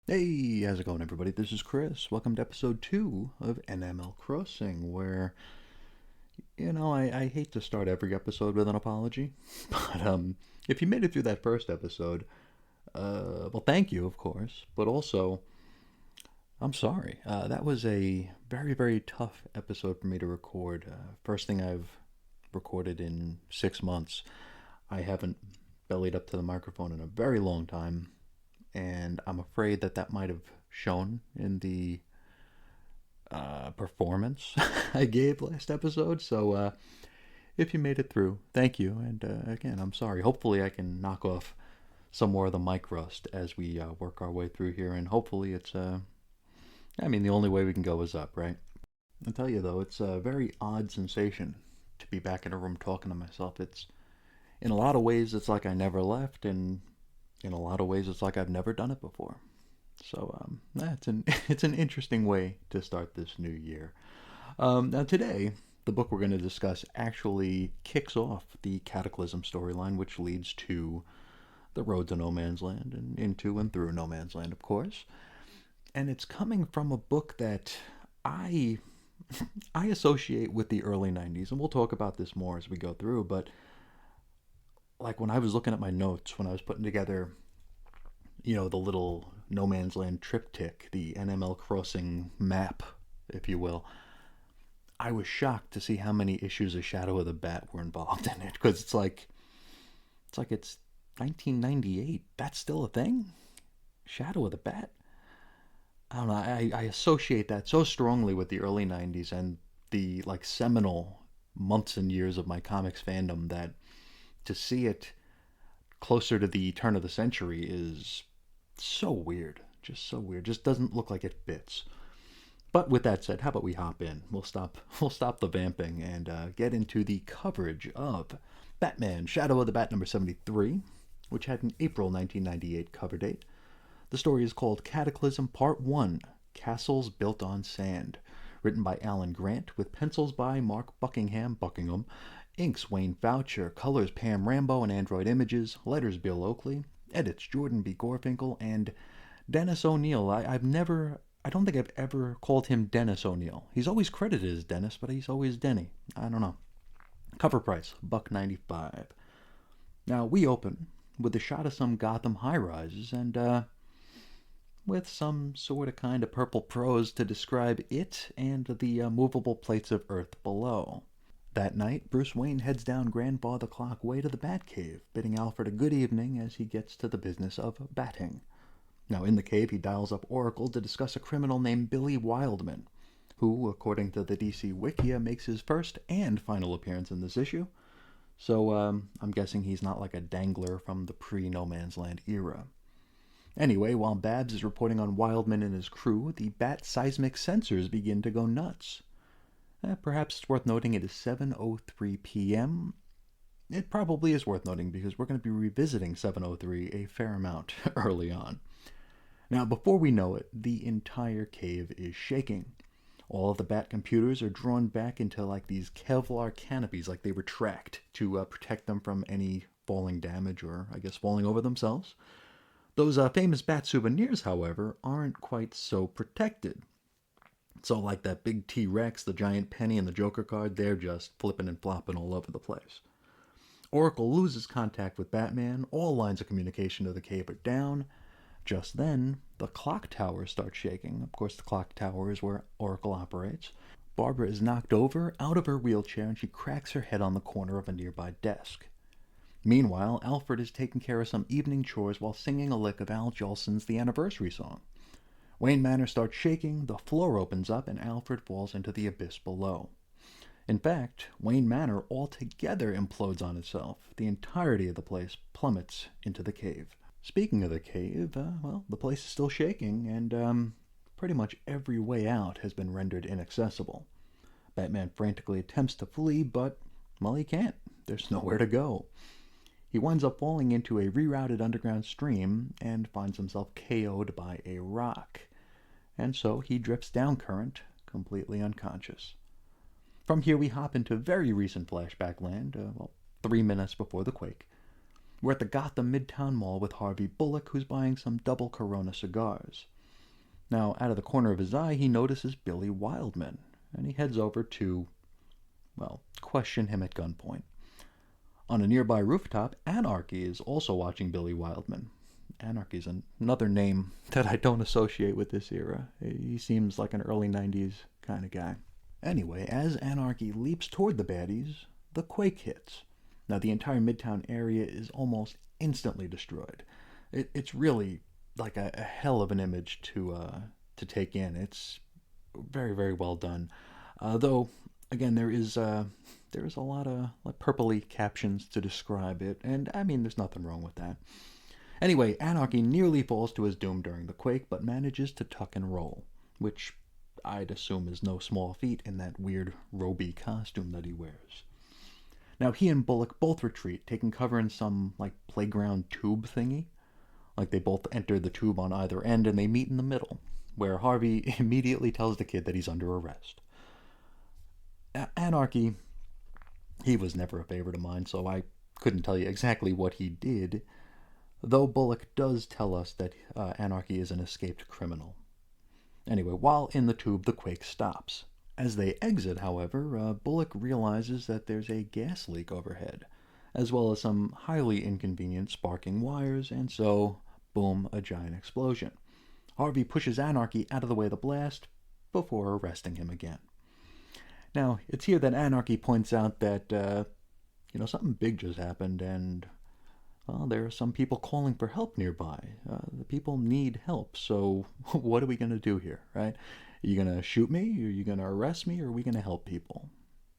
Hey, how's it going, everybody? This is Chris. Welcome to episode 2 of NML Crossing, where, I hate to start every episode with an apology, but if you made it through that first episode, well, thank you, of course, but also, I'm sorry. That was a very, very tough episode for me to record. First thing I've recorded in 6 months. I haven't bellied up to the microphone in a very long time, and I'm afraid that that might have shown in the performance I gave last episode. So if you made it through, thank you. And again, I'm sorry. Hopefully, I can knock off some more of the mic rust as we work our way through here. And hopefully, I mean, the only way we can go is up, right? I'll tell you, though, it's a very odd sensation to be back in a room talking to myself. In a lot of ways, it's like I never left. And in a lot of ways, it's like I've never done it before. So that's it's an interesting way to start this new year. Now today, the book we're going to discuss actually kicks off the Cataclysm storyline, which leads to the road to No Man's Land and into and through No Man's Land, of course. And it's coming from a book that I I associate with the early '90s, and we'll talk about this more as we go through. But like when I was looking at my notes, when I was putting together the little No Man's Land triptych, the NML crossing map, if you will, I was shocked to see how many issues of Shadow of the Bat were involved in it because it's 1998. That's still a thing. Shadow of the Bat. I don't know. I associate that so strongly with the early '90s and the like seminal months and years of my comics fandom that to see it closer to the turn of the century is so weird. Just so weird. Just doesn't look like it fits. But with that said, how about we hop in? We'll stop the vamping and get into the coverage of Batman: Shadow of the Bat number 73, which had an April 1998 cover date. The story is called Cataclysm Part 1: Castles Built on Sand, written by Alan Grant with pencils by Mark Buckingham, inks Wayne Foucher, colors Pam Rambo and Android Images, letters Bill Oakley, edits Jordan B. Gorfinkel, and Dennis O'Neil. I don't think I've ever called him Dennis O'Neil. He's always credited as Dennis, but he's always Denny. I don't know. Cover price, $1.95. Now, we open with a shot of some Gotham high rises and, with some sort of kind of purple prose to describe it and the movable plates of earth below. That night, Bruce Wayne heads down Grandfather Clock Way to the Batcave, bidding Alfred a good evening as he gets to the business of batting. Now, in the cave, he dials up Oracle to discuss a criminal named Billy Wildman, who, according to the DC Wikia, makes his first and final appearance in this issue. So, I'm guessing he's not like a dangler from the pre-No Man's Land era. Anyway, while Babs is reporting on Wildman and his crew, the Bat seismic sensors begin to go nuts. Perhaps it's worth noting it is 7:03 p.m. It probably is worth noting because we're going to be revisiting 7:03 a fair amount early on. Now, before we know it, the entire cave is shaking. All of the Bat computers are drawn back into like these Kevlar canopies, like they retract to protect them from any falling damage or, I guess, falling over themselves. Those famous Bat souvenirs, however, aren't quite so protected. So, like that big T Rex, the giant penny, and the Joker card, they're just flipping and flopping all over the place. Oracle loses contact with Batman, all lines of communication to the cave are down. Just then, the clock tower starts shaking. Of course, the clock tower is where Oracle operates. Barbara is knocked over, out of her wheelchair, and she cracks her head on the corner of a nearby desk. Meanwhile, Alfred is taking care of some evening chores while singing a lick of Al Jolson's The Anniversary Song. Wayne Manor starts shaking, the floor opens up, and Alfred falls into the abyss below. In fact, Wayne Manor altogether implodes on itself. The entirety of the place plummets into the cave. Speaking of the cave, well, the place is still shaking, and pretty much every way out has been rendered inaccessible. Batman frantically attempts to flee, but, well, he can't. There's nowhere to go. He winds up falling into a rerouted underground stream and finds himself KO'd by a rock. And so he drifts down current, completely unconscious. From here we hop into very recent flashback land, 3 minutes before the quake. We're at the Gotham Midtown Mall with Harvey Bullock, who's buying some double Corona cigars. Now, out of the corner of his eye, he notices Billy Wildman, and he heads over to, well, question him at gunpoint. On a nearby rooftop, Anarchy is also watching Billy Wildman. Anarchy is another name that I don't associate with this era. He seems like an early 90s kind of guy. Anyway, as Anarchy leaps toward the baddies, the quake hits. Now, the entire Midtown area is almost instantly destroyed. It's really like a hell of an image to take in. It's very, very well done. Though, again, there is a lot of like purpley captions to describe it, and I mean, there's nothing wrong with that. Anyway, Anarchy nearly falls to his doom during the quake, but manages to tuck and roll, which I'd assume is no small feat in that weird roby costume that he wears. Now, he and Bullock both retreat, taking cover in some, like, playground tube thingy. Like, they both enter the tube on either end, and they meet in the middle, where Harvey immediately tells the kid that he's under arrest. Anarchy, he was never a favorite of mine, so I couldn't tell you exactly what he did, though Bullock does tell us that Anarchy is an escaped criminal. Anyway, while in the tube, the quake stops. As they exit, however, Bullock realizes that there's a gas leak overhead, as well as some highly inconvenient sparking wires, and so, boom, a giant explosion. Harvey pushes Anarchy out of the way of the blast before arresting him again. Now, it's here that Anarchy points out that, something big just happened, and, well, there are some people calling for help nearby. The people need help, so what are we going to do here, right? Are you going to shoot me? Are you going to arrest me? Or are we going to help people?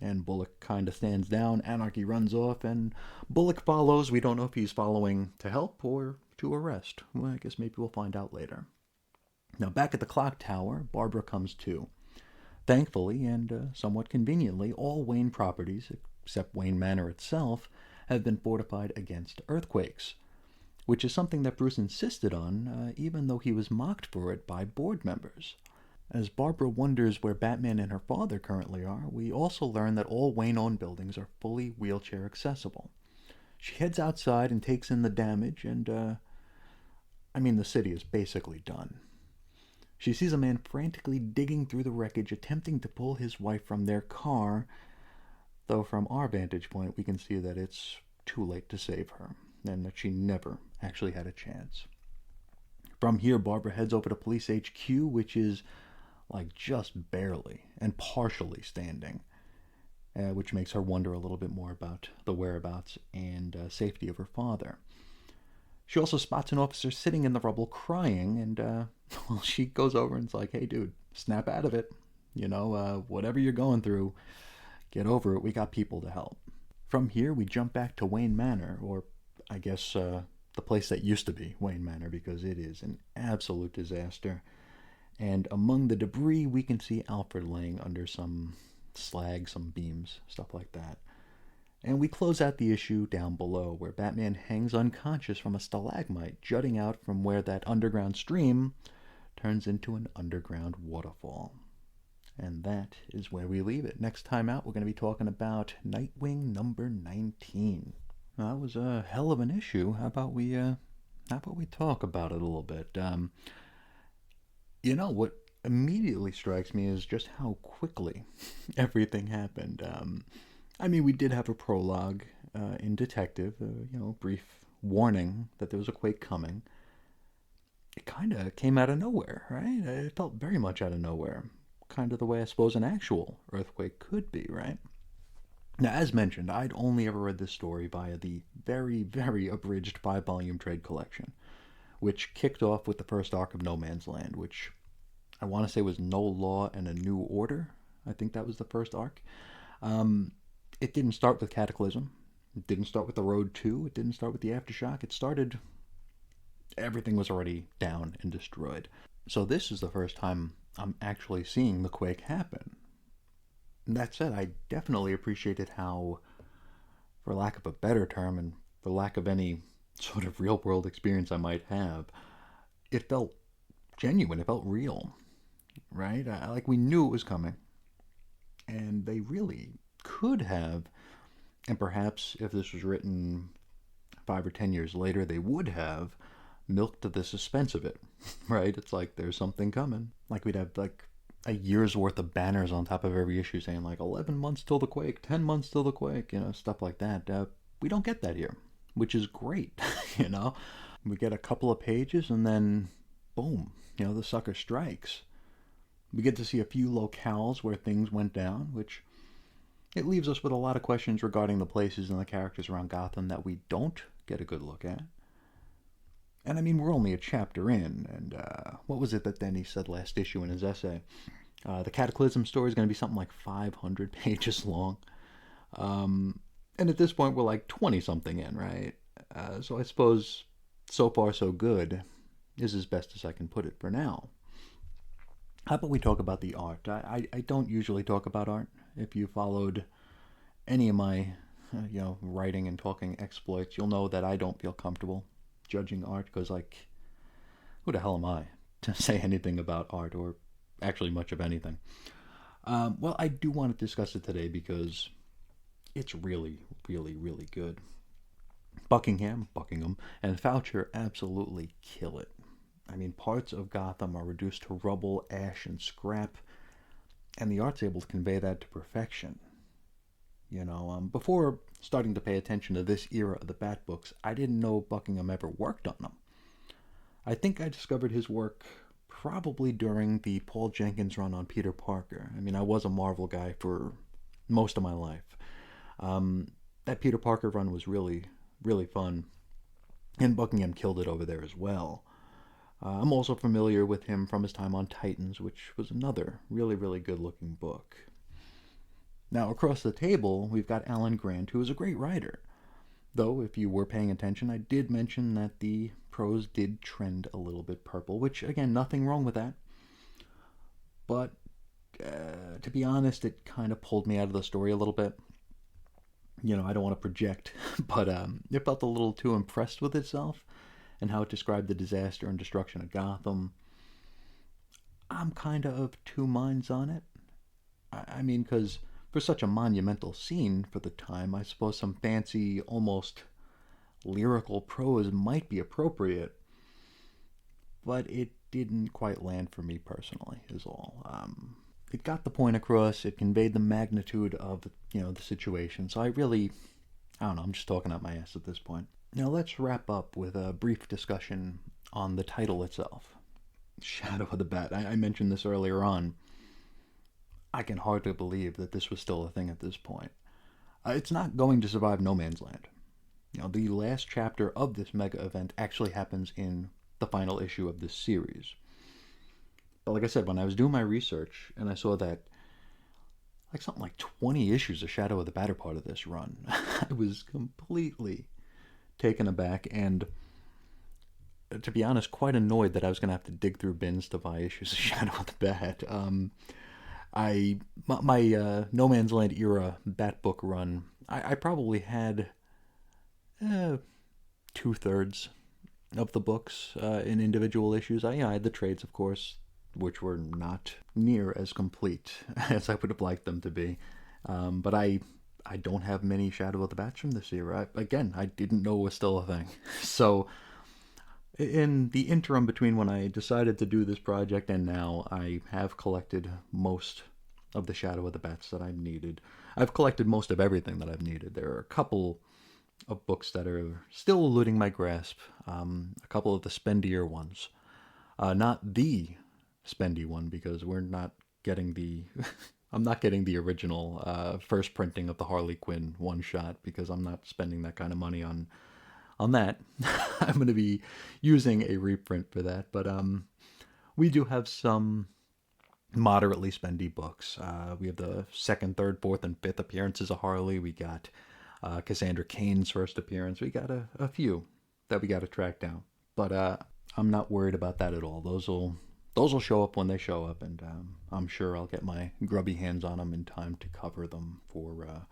And Bullock kind of stands down. Anarchy runs off, and Bullock follows. We don't know if he's following to help or to arrest. Well, I guess maybe we'll find out later. Now, back at the clock tower, Barbara comes to. Thankfully, and somewhat conveniently, all Wayne properties, except Wayne Manor itself, have been fortified against earthquakes, which is something that Bruce insisted on, even though he was mocked for it by board members. As Barbara wonders where Batman and her father currently are, we also learn that all Wayne-owned buildings are fully wheelchair accessible. She heads outside and takes in the damage, and, the city is basically done. She sees a man frantically digging through the wreckage, attempting to pull his wife from their car, though from our vantage point we can see that it's too late to save her, and that she never actually had a chance. From here, Barbara heads over to Police HQ, which is like just barely and partially standing, which makes her wonder a little bit more about the whereabouts and safety of her father. She also spots an officer sitting in the rubble crying, and she goes over and is like, hey dude, snap out of it. Whatever you're going through, get over it. We got people to help. From here, we jump back to Wayne Manor, or I guess the place that used to be Wayne Manor, because it is an absolute disaster. And among the debris, we can see Alfred laying under some slag, some beams, stuff like that. And we close out the issue down below, where Batman hangs unconscious from a stalagmite jutting out from where that underground stream turns into an underground waterfall. And that is where we leave it. Next time out, we're going to be talking about Nightwing number 19. That was a hell of an issue. How about we talk about it a little bit? What immediately strikes me is just how quickly everything happened. We did have a prologue in Detective, brief warning that there was a quake coming. It kind of came out of nowhere, right? It felt very much out of nowhere. Kind of the way I suppose an actual earthquake could be, right? Now, as mentioned, I'd only ever read this story via the very, very abridged 5-volume trade collection, which kicked off with the first arc of No Man's Land, which I want to say was No Law and a New Order. I think that was the first arc. It didn't start with Cataclysm. It didn't start with The Road 2. It didn't start with the Aftershock. It started... everything was already down and destroyed. So this is the first time I'm actually seeing the quake happen. That said, I definitely appreciated how, for lack of a better term, and for lack of any sort of real-world experience I might have, it felt genuine. It felt real, right? We knew it was coming. And they really could have, and perhaps if this was written 5 or 10 years later, they would have milked the suspense of it right? It's like there's something coming. Like we'd have like a year's worth of banners on top of every issue saying like 11 months till the quake, 10 months till the quake, stuff like that. We don't get that here, which is great, you know? We get a couple of pages and then boom, the sucker strikes. We get to see a few locales where things went down, which it leaves us with a lot of questions regarding the places and the characters around Gotham that we don't get a good look at. And I mean, we're only a chapter in, and what was it that Denny said last issue in his essay? The Cataclysm story is going to be something like 500 pages long. And at this point, we're like 20 something in, right? So I suppose so far so good is as best as I can put it for now. How about we talk about the art? I don't usually talk about art. If you followed any of my writing and talking exploits, you'll know that I don't feel comfortable judging art because, like, who the hell am I to say anything about art or actually much of anything? Well, I do want to discuss it today because it's really, really, really good. Buckingham, and Foucher absolutely kill it. I mean, parts of Gotham are reduced to rubble, ash, and scrap, and the art's able to convey that to perfection. Before starting to pay attention to this era of the Bat books, I didn't know Buckingham ever worked on them. I think I discovered his work probably during the Paul Jenkins run on Peter Parker. I mean, I was a Marvel guy for most of my life. That Peter Parker run was really, really fun, and Buckingham killed it over there as well. I'm also familiar with him from his time on Titans, which was another really, really good-looking book. Now, across the table, we've got Alan Grant, who is a great writer. Though, if you were paying attention, I did mention that the prose did trend a little bit purple, which, again, nothing wrong with that. But, to be honest, it kind of pulled me out of the story a little bit. I don't want to project, but it felt a little too impressed with itself and how it described the disaster and destruction of Gotham. I'm kind of two minds on it. I mean, because for such a monumental scene for the time, I suppose some fancy, almost lyrical prose might be appropriate. But it didn't quite land for me personally, is all. It got the point across. It conveyed the magnitude of, the situation. So I don't know, I'm just talking out my ass at this point. Now let's wrap up with a brief discussion on the title itself. Shadow of the Bat. I mentioned this earlier on. I can hardly believe that this was still a thing at this point. It's not going to survive No Man's Land. The last chapter of this mega event actually happens in the final issue of this series. But like I said, when I was doing my research and I saw that something like 20 issues of Shadow of the Bat are part of this run, I was completely taken aback and, to be honest, quite annoyed that I was going to have to dig through bins to buy issues of Shadow of the Bat. My No Man's Land era Bat book run, I probably had 2/3 of the books in individual issues. I had the trades, of course, which were not near as complete as I would have liked them to be. But I don't have many Shadow of the Bats from this era. I didn't know it was still a thing. So, in the interim between when I decided to do this project and now, I have collected most of the Shadow of the Bats that I've needed. I've collected most of everything that I've needed. There are a couple of books that are still eluding my grasp. A couple of the spendier ones. Not the spendy one, because we're not getting the... I'm not getting the original first printing of the Harley Quinn one-shot, because I'm not spending that kind of money on that. I'm going to be using a reprint for that, but we do have some moderately spendy books. We have the second, third, fourth, and fifth appearances of Harley. We got Cassandra Cain's first appearance. We got a few that we got to track down, but I'm not worried about that at all. Those will show up when they show up, and I'm sure I'll get my grubby hands on them in time to cover them for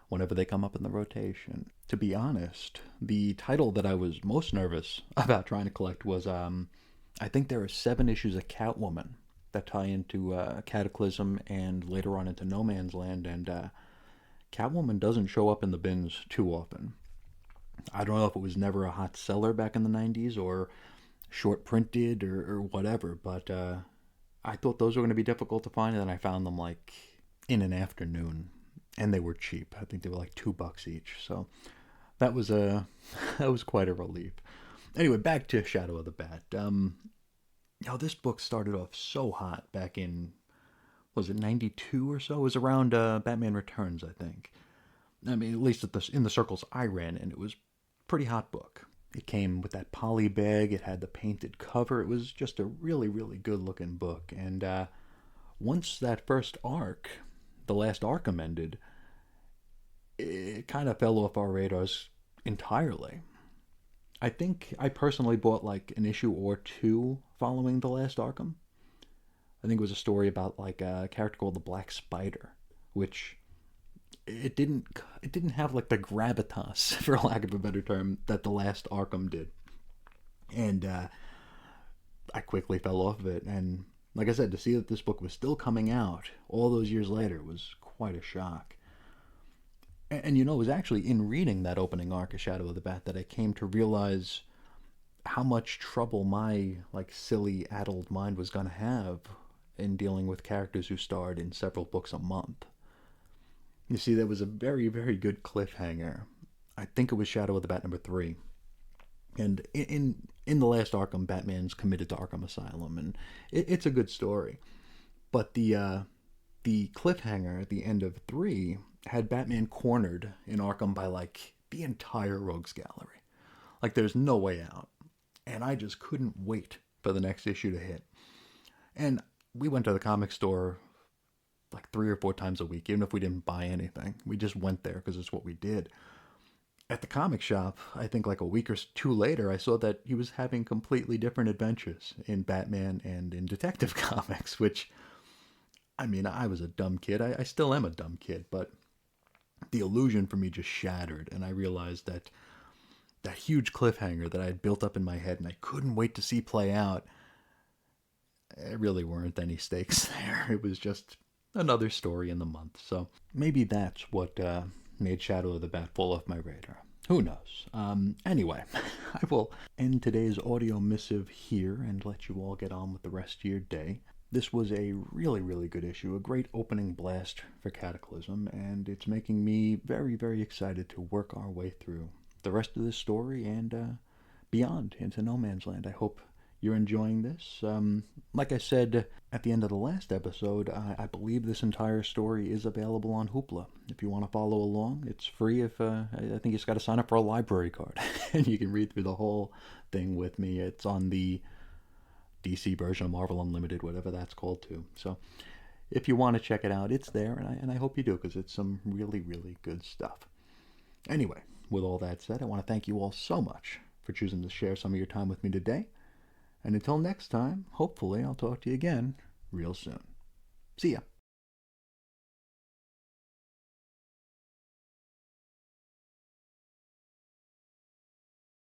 whenever they come up in the rotation. To be honest, the title that I was most nervous about trying to collect was, I think there are 7 issues of Catwoman that tie into Cataclysm and later on into No Man's Land, and Catwoman doesn't show up in the bins too often. I don't know if it was never a hot seller back in the 90s, or short printed or whatever, but I thought those were going to be difficult to find, and then I found them like in an afternoon, and they were cheap. I think they were like $2 each, so that was a that was quite a relief. Anyway, back to Shadow of the Bat. This book started off so hot back in, was it 92 or so? It was around Batman Returns, I think. I mean, at least in the circles I ran in, it was a pretty hot book. It came with that poly bag. It had the painted cover. It was just a really, really good looking book. And once that first arc, the last Arkham ended, it kind of fell off our radars entirely. I think I personally bought like an issue or two following the last Arkham. I think it was a story about like a character called the Black Spider, which it didn't have like the gravitas, for lack of a better term, that the last Arkham did. And I quickly fell off of it. And like I said, to see that this book was still coming out all those years later was quite a shock. And it was actually in reading that opening arc of Shadow of the Bat that I came to realize how much trouble my like silly addled mind was going to have in dealing with characters who starred in several books a month. You see, there was a very, very good cliffhanger. I think it was Shadow of the Bat #3. And in the last Arkham, Batman's committed to Arkham Asylum, and it's a good story. But the cliffhanger at the end of 3 had Batman cornered in Arkham by like the entire Rogues Gallery. Like there's no way out. And I just couldn't wait for the next issue to hit. And we went to the comic store like 3 or 4 times a week, even if we didn't buy anything. We just went there because it's what we did. At the comic shop, I think like a week or two later, I saw that he was having completely different adventures in Batman and in Detective Comics, which, I mean, I was a dumb kid. I still am a dumb kid, but the illusion for me just shattered, and I realized that that huge cliffhanger that I had built up in my head and I couldn't wait to see play out, it really weren't any stakes there. It was just another story in the month. So maybe that's what made Shadow of the Bat fall off my radar. Who knows? Anyway, I will end today's audio missive here and let you all get on with the rest of your day. This was a really, really good issue, a great opening blast for Cataclysm, and it's making me very, very excited to work our way through the rest of this story and beyond into No Man's Land. I hope you're enjoying this. Like I said at the end of the last episode, I believe this entire story is available on Hoopla. If you want to follow along, it's free. If I think you just got to sign up for a library card, and you can read through the whole thing with me. It's on the DC version of Marvel Unlimited, whatever that's called too. So if you want to check it out, it's there, and I hope you do, because it's some really, really good stuff. Anyway, with all that said, I want to thank you all so much for choosing to share some of your time with me today. And until next time, hopefully I'll talk to you again real soon. See ya.